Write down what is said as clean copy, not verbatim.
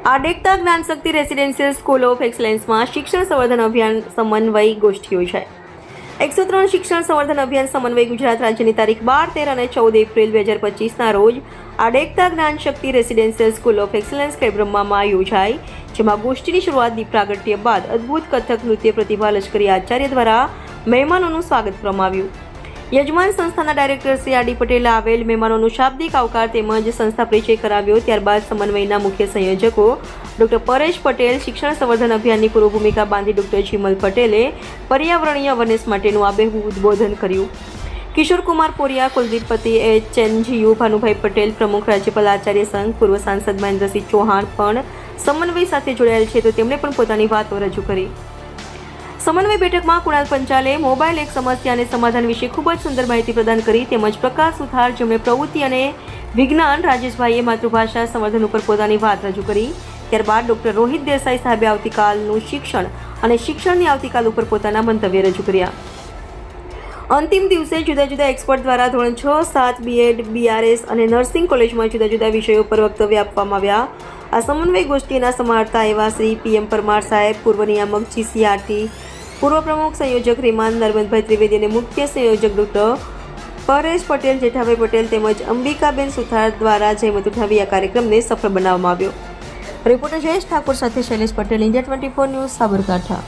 આડેકતા Gyanshakti residential school of એક્સલન્સમાં શિક્ષણ સંવર્ધન અભિયાન સમન્વય ગોષ્ઠી યોજાઈ. 103 શિક્ષણ સંવર્ધન અભિયાન સમન્વય ગુજરાત રાજ્યની તારીખ 12, 13 અને 14 એપ્રિલ 2025ના રોજ આડેકતા Gyanshakti residential school of excellence ખેડબ્રહ્મામાં યોજાઈ, જેમાં ગોષ્ઠીની શરૂઆત દીપ પ્રાગટ્ય બાદ અદ્ભુત કથક નૃત્ય પ્રતિભા લશ્કરી આચાર્ય દ્વારા મહેમાનોનું સ્વાગત કરવામાં આવ્યું. યજમાન સંસ્થાના ડાયરેક્ટર શ્રી આર ડી પટેલે આવેલ મહેમાનોનું શાબ્દિક આવકાર તેમજ સંસ્થા પરિચય કરાવ્યો. ત્યારબાદ સમન્વયના મુખ્ય સંયોજકો ડોક્ટર પરેશ પટેલ, શિક્ષણ સંવર્ધન અભિયાનની પૂર્વ ભૂમિકા બાંધી ડોક્ટર ચિમલ પટેલે પર્યાવરણીય અવેરનેસ માટેનું આબેહૂબ ઉદ્બોધન કર્યું. કિશોર કુમાર પોરિયા, કુલદીપ પતિ, HNGU ભાનુભાઈ પટેલ, પ્રમુખ રાજ્યપાલ આચાર્ય સંઘ, પૂર્વ સાંસદ મહેન્દ્રસિંહ ચૌહાણ પણ સમન્વય સાથે જોડાયેલ છે, તો તેમણે પણ પોતાની વાતો રજૂ કરી. સમન્વય બેઠકમાં કુણાલ પંચાલે મોબાઈલ એક સમસ્યા અને સમાધાન વિશે ખૂબ જ સુંદર માહિતી પ્રદાન કરી, તેમજ પ્રકાશ સુથાર, જેમણે પ્રવૃત્તિ અને વિજ્ઞાન, રાજેશભાઈએ માતૃભાષા સંવર્ધન ઉપર પોતાની વાત રજૂ કરી. ત્યારબાદ ડોક્ટર રોહિત દેસાઈ સાહેબે આવતીકાલનું શિક્ષણ અને શિક્ષણની આવતીકાલ ઉપર પોતાના મંતવ્ય રજૂ કર્યા. અંતિમ દિવસે જુદા જુદા એક્સપર્ટ દ્વારા ધોરણ 6, 7, BEd, BRS અને નર્સિંગ કોલેજમાં જુદા જુદા વિષયો પર વક્તવ્ય આપવામાં આવ્યા. આ સમન્વય ગોષ્ઠીના સમાહર્તા એવા શ્રી PM પરમાર સાહેબ, પૂર્વ નિયામક GCRT, પૂર્વ પ્રમુખ સંયોજક રીમાન નર્મદભાઈ ત્રિવેદી અને મુખ્ય સંયોજક ડોક્ટર પરેશ પટેલ, જેઠાભાઈ પટેલ તેમજ અંબિકાબેન સુથાર દ્વારા જહેમત ઉઠાવી આ કાર્યક્રમને સફળ બનાવવામાં આવ્યો. રિપોર્ટર જયેશ ઠાકોર સાથે શૈલેષ પટેલ, India 24 ન્યૂઝ, સાબરકાંઠા.